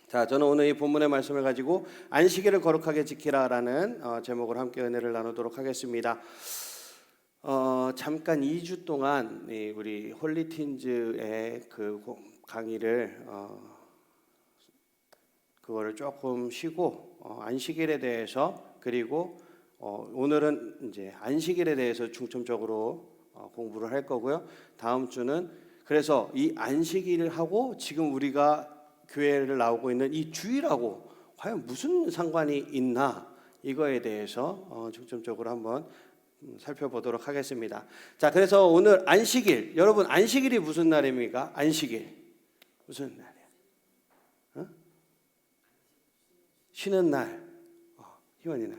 자, 저는 오늘 이 본문의 말씀을 가지고 안식일을 거룩하게 지키라라는 제목으로 함께 은혜를 나누도록 하겠습니다. 잠깐 2주 동안 우리 홀리틴즈의 그 강의를 그거를 조금 쉬고 안식일에 대해서, 그리고 오늘은 이제 안식일에 대해서 중점적으로 공부를 할 거고요. 다음 주는 그래서 이 안식일을 하고 지금 우리가 교회를 나오고 있는 이 주일하고 과연 무슨 상관이 있나, 이거에 대해서 중점적으로 한번 살펴보도록 하겠습니다. 자, 그래서 오늘 안식일, 여러분 안식일이 무슨 날입니까? 안식일 무슨 날이야? 쉬는 날. 희원이는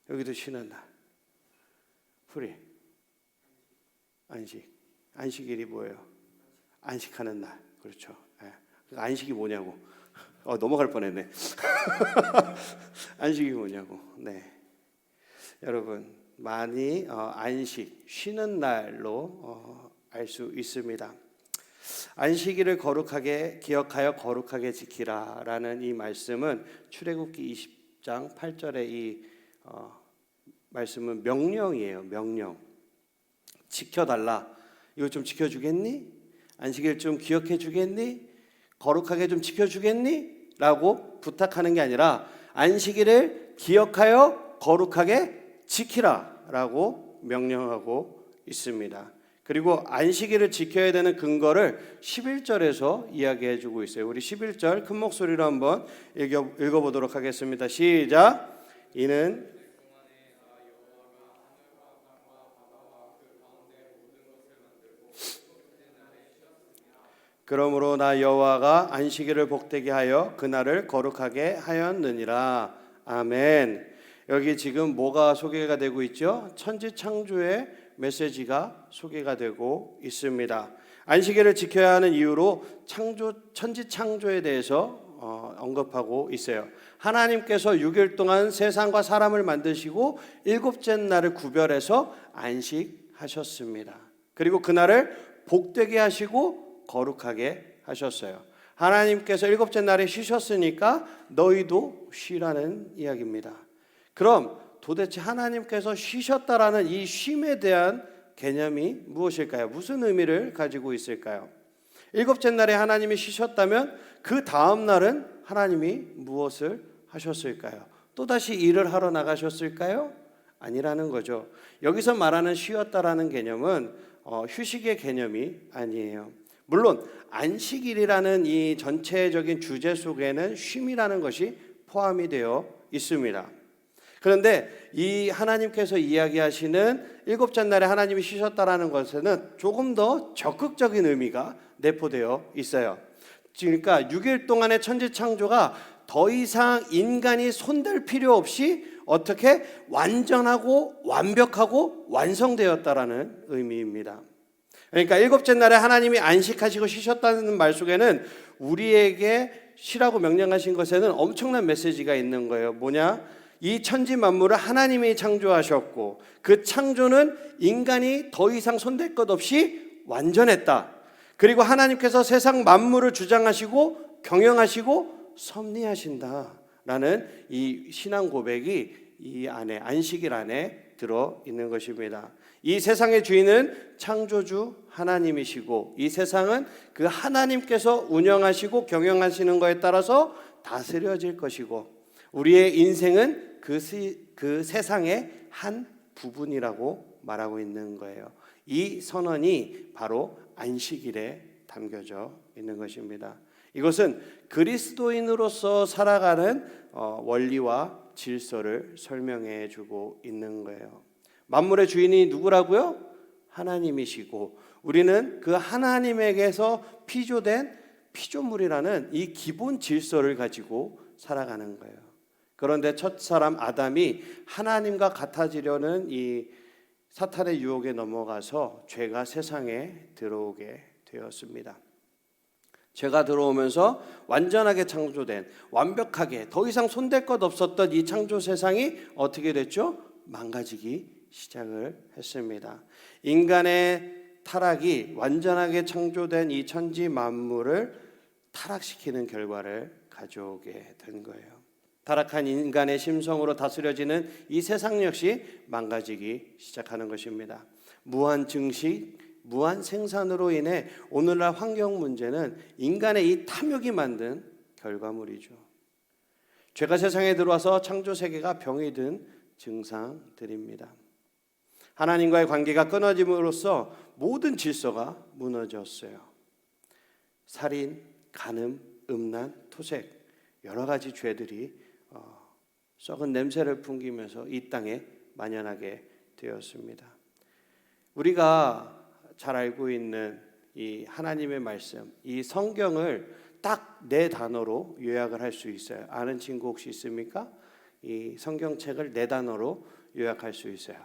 여기도 쉬는 날. 프리 안식일이 뭐예요? 안식하는 날. 그렇죠. 안식이 뭐냐고. 넘어갈 뻔했네. 안식이 뭐냐고. 네. 여러분 많이 안식, 쉬는 날로 알 수 있습니다. 안식일을 거룩하게 기억하여 거룩하게 지키라라는 이 말씀은 출애굽기 20장 8절의 이 말씀은 명령이에요. 명령. 지켜달라. 이거 좀 지켜주겠니? 안식일 좀 기억해 주겠니? 거룩하게 좀 지켜주겠니? 라고 부탁하는 게 아니라 안식일을 기억하여 거룩하게 지키라 라고 명령하고 있습니다. 그리고 안식일을 지켜야 되는 근거를 11절에서 이야기해 주고 있어요. 우리 11절 큰 목소리로 한번 읽어보도록 하겠습니다. 시작. 이는 그러므로 나 여호와가 안식일을 복되게 하여 그날을 거룩하게 하였느니라. 아멘. 여기 지금 뭐가 소개가 되고 있죠? 천지창조의 메시지가 소개가 되고 있습니다. 안식일을 지켜야 하는 이유로 천지창조에 대해서 언급하고 있어요. 하나님께서 6일 동안 세상과 사람을 만드시고 일곱째 날을 구별해서 안식하셨습니다. 그리고 그날을 복되게 하시고 거룩하게 하셨어요. 하나님께서 일곱째 날에 쉬셨으니까 너희도 쉬라는 이야기입니다. 그럼 도대체 하나님께서 쉬셨다라는 이 쉼에 대한 개념이 무엇일까요? 무슨 의미를 가지고 있을까요? 일곱째 날에 하나님이 쉬셨다면 그 다음 날은 하나님이 무엇을 하셨을까요? 또다시 일을 하러 나가셨을까요? 아니라는 거죠. 여기서 말하는 쉬었다라는 개념은 휴식의 개념이 아니에요. 물론 안식일이라는 이 전체적인 주제 속에는 쉼이라는 것이 포함이 되어 있습니다. 그런데 이 하나님께서 이야기하시는 일곱째 날에 하나님이 쉬셨다라는 것에는 조금 더 적극적인 의미가 내포되어 있어요. 그러니까 6일 동안의 천지창조가 더 이상 인간이 손댈 필요 없이 어떻게 완전하고 완벽하고 완성되었다라는 의미입니다. 그러니까 일곱째 날에 하나님이 안식하시고 쉬셨다는 말 속에는 우리에게 쉬라고 명령하신 것에는 엄청난 메시지가 있는 거예요. 뭐냐? 이 천지 만물을 하나님이 창조하셨고 그 창조는 인간이 더 이상 손댈 것 없이 완전했다. 그리고 하나님께서 세상 만물을 주장하시고 경영하시고 섭리하신다라는 이 신앙 고백이 이 안에, 안식일 안에 들어 있는 것입니다. 이 세상의 주인은 창조주 하나님이시고 이 세상은 그 하나님께서 운영하시고 경영하시는 것에 따라서 다스려질 것이고 우리의 인생은 그 세상의 한 부분이라고 말하고 있는 거예요. 이 선언이 바로 안식일에 담겨져 있는 것입니다. 이것은 그리스도인으로서 살아가는 원리와 질서를 설명해 주고 있는 거예요. 만물의 주인이 누구라고요? 하나님이시고 우리는 그 하나님에게서 피조된 피조물이라는 이 기본 질서를 가지고 살아가는 거예요. 그런데 첫 사람 아담이 하나님과 같아지려는 이 사탄의 유혹에 넘어가서 죄가 세상에 들어오게 되었습니다. 죄가 들어오면서 완전하게 창조된, 완벽하게 더 이상 손댈 것 없었던 이 창조 세상이 어떻게 됐죠? 망가지기 시작을 했습니다. 인간의 타락이 완전하게 창조된 이 천지 만물을 타락시키는 결과를 가져오게 된 거예요. 타락한 인간의 심성으로 다스려지는 이 세상 역시 망가지기 시작하는 것입니다. 무한 증식, 무한 생산으로 인해 오늘날 환경 문제는 인간의 이 탐욕이 만든 결과물이죠. 죄가 세상에 들어와서 창조 세계가 병이 든 증상들입니다. 하나님과의 관계가 끊어짐으로써 모든 질서가 무너졌어요. 살인, 간음, 음란, 토색 여러 가지 죄들이 썩은 냄새를 풍기면서 이 땅에 만연하게 되었습니다. 우리가 잘 알고 있는 이 하나님의 말씀, 이 성경을 딱 네 단어로 요약을 할 수 있어요. 아는 친구 혹시 있습니까? 이 성경책을 네 단어로 요약할 수 있어요.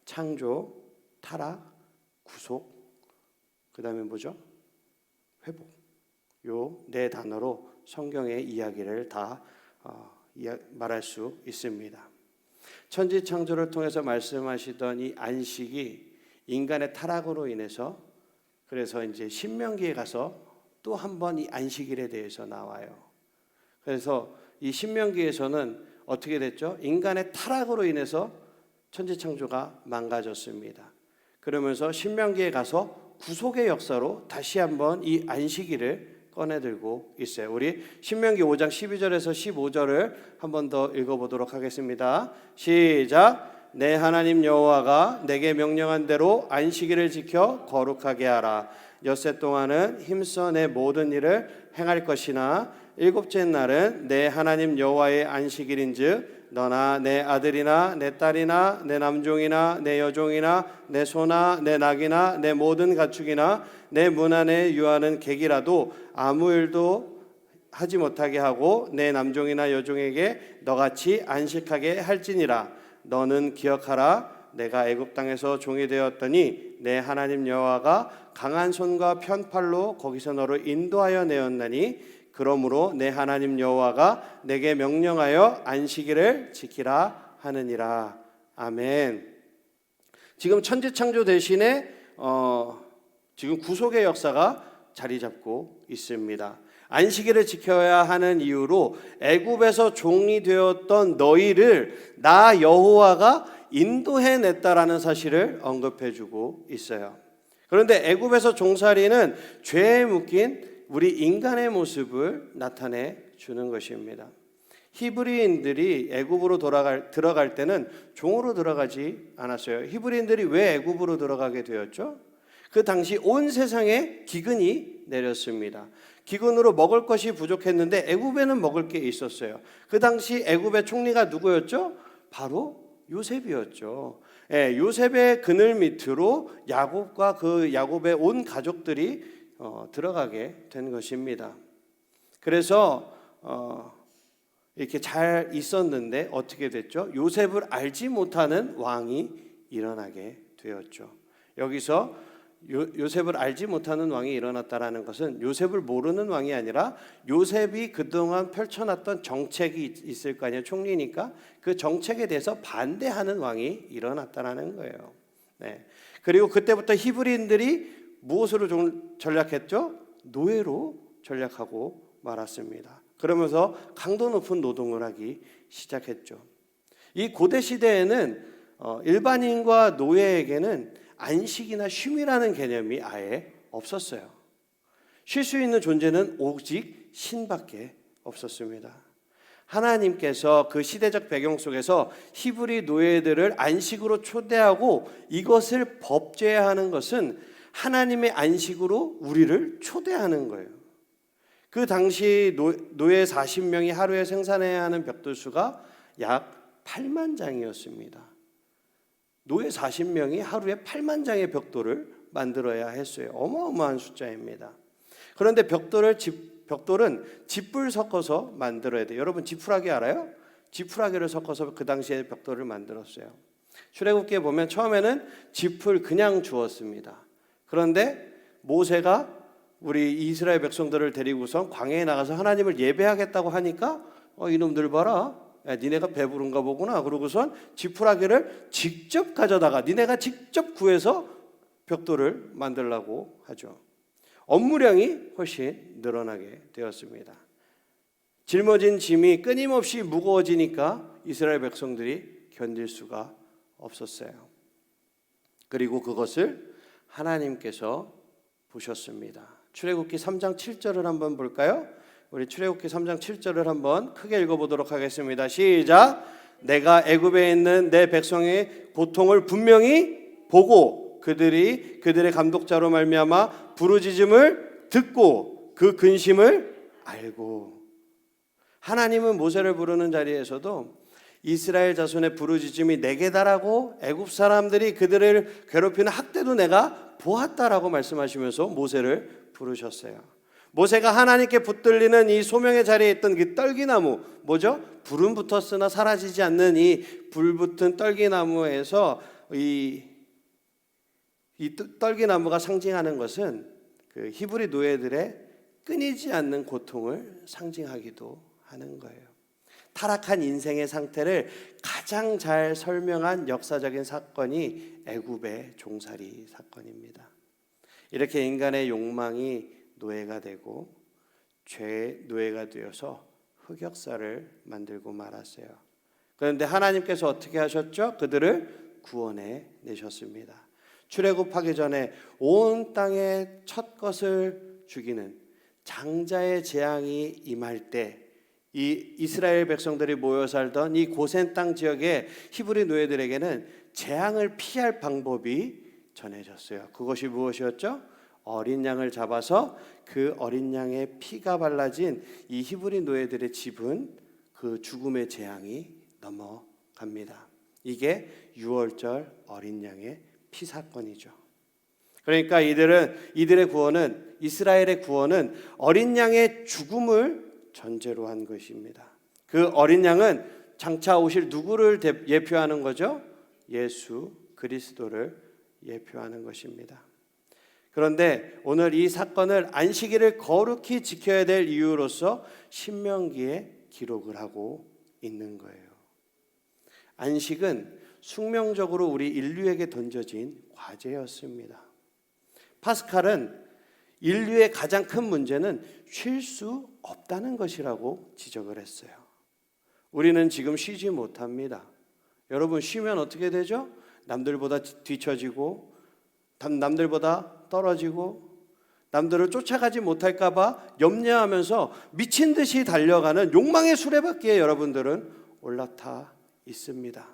창조, 타락, 구속, 그 다음에 뭐죠? 회복. 요 네 단어로 성경의 이야기를 다 말할 수 있습니다. 천지창조를 통해서 말씀하시던 이 안식이 인간의 타락으로 인해서, 그래서 이제 신명기에 가서 또 한 번 이 안식일에 대해서 나와요. 그래서 이 신명기에서는 어떻게 됐죠? 인간의 타락으로 인해서 천지창조가 망가졌습니다. 그러면서 신명기에 가서 구속의 역사로 다시 한번 이 안식일을 꺼내들고 있어요. 우리 신명기 5장 12절에서 15절을 한 번 더 읽어보도록 하겠습니다. 시작. 내 하나님 여호와가 내게 명령한 대로 안식일을 지켜 거룩하게 하라. 엿새 동안은 힘써 내 모든 일을 행할 것이나 일곱째 날은 내 하나님 여호와의 안식일인즉 너나 내 아들이나 내 딸이나 내 남종이나 내 여종이나 내 소나 내 낙이나 내 모든 가축이나 내 문 안에 유하는 객이라도 아무 일도 하지 못하게 하고 내 남종이나 여종에게 너같이 안식하게 할지니라. 너는 기억하라. 내가 애굽 땅에서 종이 되었더니 내 하나님 여호와가 강한 손과 편팔로 거기서 너를 인도하여 내었나니 그러므로 내 하나님 여호와가 내게 명령하여 안식일을 지키라 하느니라. 아멘. 지금 천지창조 대신에 지금 구속의 역사가 자리 잡고 있습니다. 안식일을 지켜야 하는 이유로 애굽에서 종이 되었던 너희를 나 여호와가 인도해냈다라는 사실을 언급해주고 있어요. 그런데 애굽에서 종살이는 죄에 묶인 우리 인간의 모습을 나타내 주는 것입니다. 히브리인들이 애굽으로 들어갈 때는 종으로 들어가지 않았어요. 히브리인들이 왜 애굽으로 들어가게 되었죠? 그 당시 온 세상에 기근이 내렸습니다. 기근으로 먹을 것이 부족했는데 애굽에는 먹을 게 있었어요. 그 당시 애굽의 총리가 누구였죠? 바로 요셉이었죠. 요셉의 그늘 밑으로 야곱과 그 야곱의 온 가족들이 들어가게 된 것입니다. 그래서 이렇게 잘 있었는데 어떻게 됐죠? 요셉을 알지 못하는 왕이 일어나게 되었죠. 여기서 요셉을 알지 못하는 왕이 일어났다라는 것은 요셉을 모르는 왕이 아니라 요셉이 그동안 펼쳐놨던 정책이 있을 거 아니에요. 총리니까 그 정책에 대해서 반대하는 왕이 일어났다라는 거예요. 네. 그리고 그때부터 히브리인들이 무엇으로 전략했죠? 노예로 전략하고 말았습니다. 그러면서 강도 높은 노동을 하기 시작했죠. 이 고대 시대에는 일반인과 노예에게는 안식이나 쉼이라는 개념이 아예 없었어요. 쉴 수 있는 존재는 오직 신밖에 없었습니다. 하나님께서 그 시대적 배경 속에서 히브리 노예들을 안식으로 초대하고 이것을 법제하는 것은 하나님의 안식으로 우리를 초대하는 거예요. 그 당시 노예 40명이 하루에 생산해야 하는 벽돌 수가 약 8만 장이었습니다. 노예 40명이 하루에 8만 장의 벽돌을 만들어야 했어요. 어마어마한 숫자입니다. 그런데 벽돌은 짚을 섞어서 만들어야 돼요. 여러분 지푸라기 알아요? 지푸라기를 섞어서 그 당시에 벽돌을 만들었어요. 출애굽기에 보면 처음에는 짚을 그냥 주었습니다. 그런데 모세가 우리 이스라엘 백성들을 데리고서 광야에 나가서 하나님을 예배하겠다고 하니까 이놈들 봐라. 야, 니네가 배부른가 보구나. 그러고선 지푸라기를 직접 가져다가 니네가 직접 구해서 벽돌을 만들라고 하죠. 업무량이 훨씬 늘어나게 되었습니다. 짊어진 짐이 끊임없이 무거워지니까 이스라엘 백성들이 견딜 수가 없었어요. 그리고 그것을 하나님께서 보셨습니다. 출애굽기 3장 7절을 한번 볼까요? 우리 출애굽기 3장 7절을 한번 크게 읽어보도록 하겠습니다. 시작. 내가 애굽에 있는 내 백성의 고통을 분명히 보고 그들의 감독자로 말미암아 부르짖음을 듣고 그 근심을 알고. 하나님은 모세를 부르는 자리에서도 이스라엘 자손의 부르짖음이 내게 달하고 애굽 사람들이 그들을 괴롭히는 학대도 내가 보았다라고 말씀하시면서 모세를 부르셨어요. 모세가 하나님께 붙들리는 이 소명의 자리에 있던 그 떨기나무, 뭐죠? 불은 붙었으나 사라지지 않는 이 불붙은 떨기나무에서 이 떨기나무가 상징하는 것은 그 히브리 노예들의 끊이지 않는 고통을 상징하기도 하는 거예요. 타락한 인생의 상태를 가장 잘 설명한 역사적인 사건이 애굽의 종살이 사건입니다. 이렇게 인간의 욕망이 노예가 되고 죄의 노예가 되어서 흑역사를 만들고 말았어요. 그런데 하나님께서 어떻게 하셨죠? 그들을 구원해 내셨습니다. 출애굽하기 전에 온 땅의 첫 것을 죽이는 장자의 재앙이 임할 때 이 이스라엘 백성들이 모여 살던 이 고센 땅 지역의 히브리 노예들에게는 재앙을 피할 방법이 전해졌어요. 그것이 무엇이었죠? 어린 양을 잡아서 그 어린 양의 피가 발라진 이 히브리 노예들의 집은 그 죽음의 재앙이 넘어갑니다. 이게 유월절 어린 양의 피 사건이죠. 그러니까 이들의 구원은, 이스라엘의 구원은 어린 양의 죽음을 전제로 한 것입니다. 그 어린 양은 장차 오실 누구를 예표하는 거죠? 예수 그리스도를 예표하는 것입니다. 그런데 오늘 이 사건을 안식일을 거룩히 지켜야 될 이유로서 신명기에 기록을 하고 있는 거예요. 안식은 숙명적으로 우리 인류에게 던져진 과제였습니다. 파스칼은 인류의 가장 큰 문제는 쉴 수 없다는 것이라고 지적을 했어요. 우리는 지금 쉬지 못합니다. 여러분, 쉬면 어떻게 되죠? 남들보다 뒤처지고, 남들보다 떨어지고, 남들을 쫓아가지 못할까 봐 염려하면서 미친 듯이 달려가는 욕망의 수레바퀴에 여러분들은 올라타 있습니다.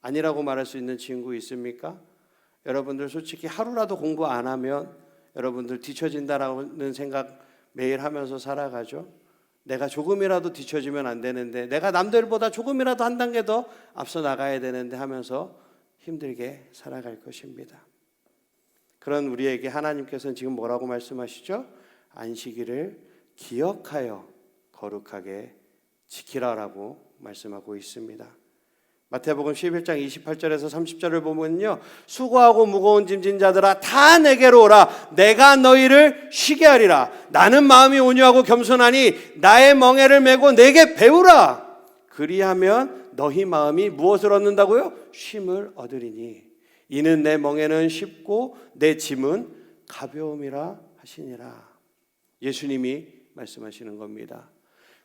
아니라고 말할 수 있는 친구 있습니까? 여러분들 솔직히 하루라도 공부 안 하면 여러분들 뒤처진다라는 생각 매일 하면서 살아가죠. 내가 조금이라도 뒤처지면 안 되는데, 내가 남들보다 조금이라도 한 단계 더 앞서 나가야 되는데 하면서 힘들게 살아갈 것입니다. 그런 우리에게 하나님께서는 지금 뭐라고 말씀하시죠? 안식일을 기억하여 거룩하게 지키라라고 말씀하고 있습니다. 마태복음 11장 28절에서 30절을 보면요, 수고하고 무거운 짐진 자들아 다 내게로 오라. 내가 너희를 쉬게 하리라. 나는 마음이 온유하고 겸손하니 나의 멍에를 메고 내게 배우라. 그리하면 너희 마음이 무엇을 얻는다고요? 쉼을 얻으리니 이는 내 멍에는 쉽고 내 짐은 가벼움이라 하시니라. 예수님이 말씀하시는 겁니다.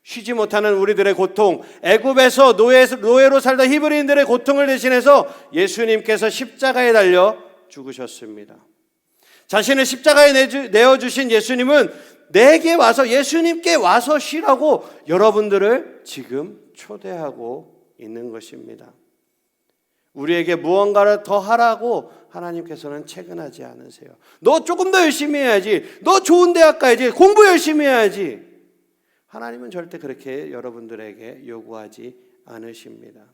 쉬지 못하는 우리들의 고통, 애굽에서 노예로 살던 히브리인들의 고통을 대신해서 예수님께서 십자가에 달려 죽으셨습니다. 자신을 십자가에 내어주신 예수님은 내게 와서, 예수님께 와서 쉬라고 여러분들을 지금 초대하고 있는 것입니다. 우리에게 무언가를 더 하라고 하나님께서는 채근하지 않으세요. 너 조금 더 열심히 해야지, 너 좋은 대학 가야지, 공부 열심히 해야지. 하나님은 절대 그렇게 여러분들에게 요구하지 않으십니다.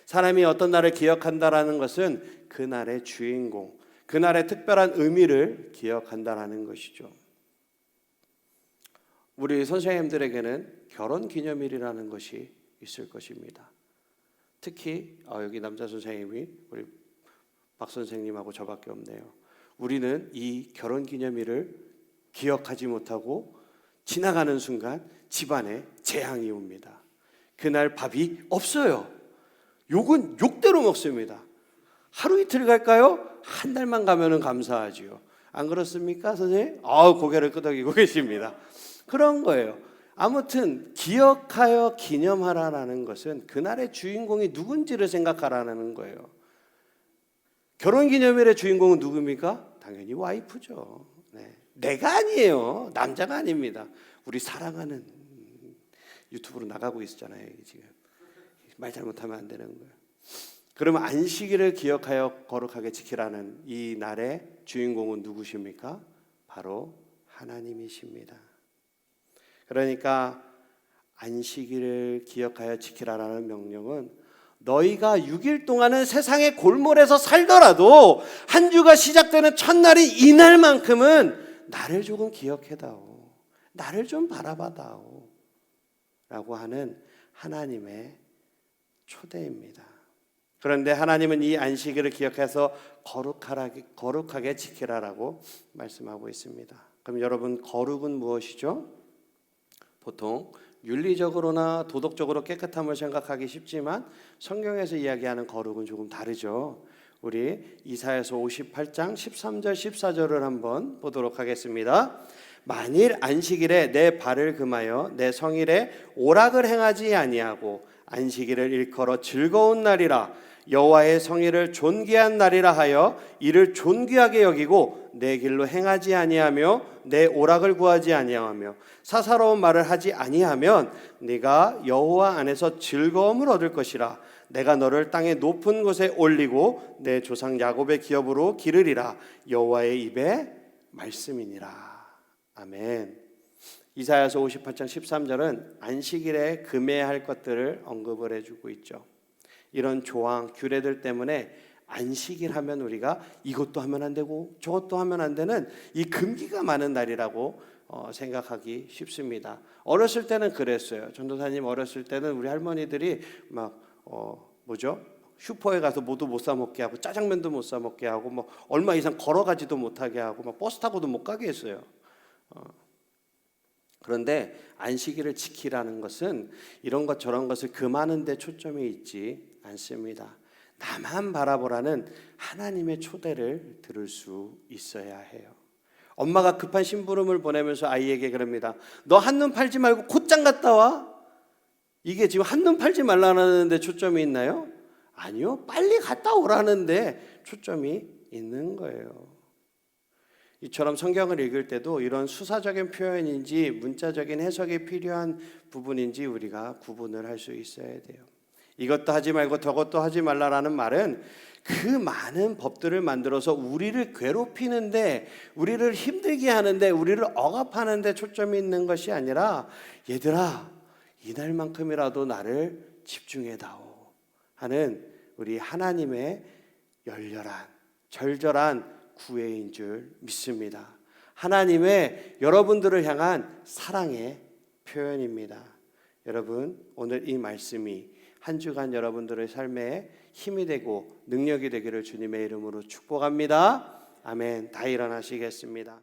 사람이 어떤 날을 기억한다라는 것은 그날의 주인공, 그날의 특별한 의미를 기억한다라는 것이죠. 우리 선생님들에게는 결혼기념일이라는 것이 있을 것입니다. 특히 여기 남자 선생님이 우리 박 선생님하고 저밖에 없네요. 우리는 이 결혼기념일을 기억하지 못하고 지나가는 순간 집안에 재앙이 옵니다. 그날 밥이 없어요. 욕은 욕대로 먹습니다. 하루 이틀 갈까요? 한 달만 가면은 감사하지요. 안 그렇습니까, 선생님? 고개를 끄덕이고 계십니다. 그런 거예요. 아무튼 기억하여 기념하라는 것은 그날의 주인공이 누군지를 생각하라는 거예요. 결혼기념일의 주인공은 누굽니까? 당연히 와이프죠. 네. 내가 아니에요. 남자가 아닙니다. 우리 사랑하는, 유튜브로 나가고 있잖아요. 지금 말 잘못하면 안 되는 거예요. 그러면 안식일을 기억하여 거룩하게 지키라는 이 날의 주인공은 누구십니까? 바로 하나님이십니다. 그러니까 안식일을 기억하여 지키라라는 명령은 너희가 6일 동안은 세상의 골몰에서 살더라도 한 주가 시작되는 첫날인 이날만큼은 나를 조금 기억해다오, 나를 좀 바라봐다오 라고 하는 하나님의 초대입니다. 그런데 하나님은 이 안식일을 기억해서 거룩하게 지키라라고 말씀하고 있습니다. 그럼 여러분, 거룩은 무엇이죠? 보통 윤리적으로나 도덕적으로 깨끗함을 생각하기 쉽지만 성경에서 이야기하는 거룩은 조금 다르죠. 우리 이사야서 58장 13절 14절을 한번 보도록 하겠습니다. 만일 안식일에 내 발을 금하여 내 성일에 오락을 행하지 아니하고 안식일을 일컬어 즐거운 날이라 여호와의 성일을 존귀한 날이라 하여 이를 존귀하게 여기고 내 길로 행하지 아니하며 내 오락을 구하지 아니하며 사사로운 말을 하지 아니하면 네가 여호와 안에서 즐거움을 얻을 것이라. 내가 너를 땅의 높은 곳에 올리고 내 조상 야곱의 기업으로 기르리라. 여호와의 입의 말씀이니라. 아멘. 이사야서 58장 13절은 안식일에 금해야 할 것들을 언급을 해주고 있죠. 이런 조항, 규례들 때문에 안식일 하면 우리가 이것도 하면 안 되고 저것도 하면 안 되는 이 금기가 많은 날이라고 생각하기 쉽습니다. 어렸을 때는 그랬어요. 전도사님 어렸을 때는 우리 할머니들이 막 슈퍼에 가서 뭐도 못 사 먹게 하고 짜장면도 못 사 먹게 하고 뭐 얼마 이상 걸어가지도 못하게 하고 막 버스 타고도 못 가게 했어요. 그런데 안식일을 지키라는 것은 이런 것 저런 것을 금하는 데 초점이 있지 않습니다. 나만 바라보라는 하나님의 초대를 들을 수 있어야 해요. 엄마가 급한 심부름을 보내면서 아이에게 그럽니다. 너 한눈 팔지 말고 곧장 갔다 와. 이게 지금 한눈 팔지 말라는 데 초점이 있나요? 아니요. 빨리 갔다 오라는데 초점이 있는 거예요. 이처럼 성경을 읽을 때도 이런 수사적인 표현인지 문자적인 해석이 필요한 부분인지 우리가 구분을 할 수 있어야 돼요. 이것도 하지 말고 저것도 하지 말라라는 말은 그 많은 법들을 만들어서 우리를 괴롭히는데, 우리를 힘들게 하는데, 우리를 억압하는데 초점이 있는 것이 아니라 얘들아 이날만큼이라도 나를 집중해다오 하는 우리 하나님의 열렬한 절절한 구애인 줄 믿습니다. 하나님의 여러분들을 향한 사랑의 표현입니다. 여러분, 오늘 이 말씀이 한 주간 여러분들의 삶에 힘이 되고 능력이 되기를 주님의 이름으로 축복합니다. 아멘. 다 일어나시겠습니다.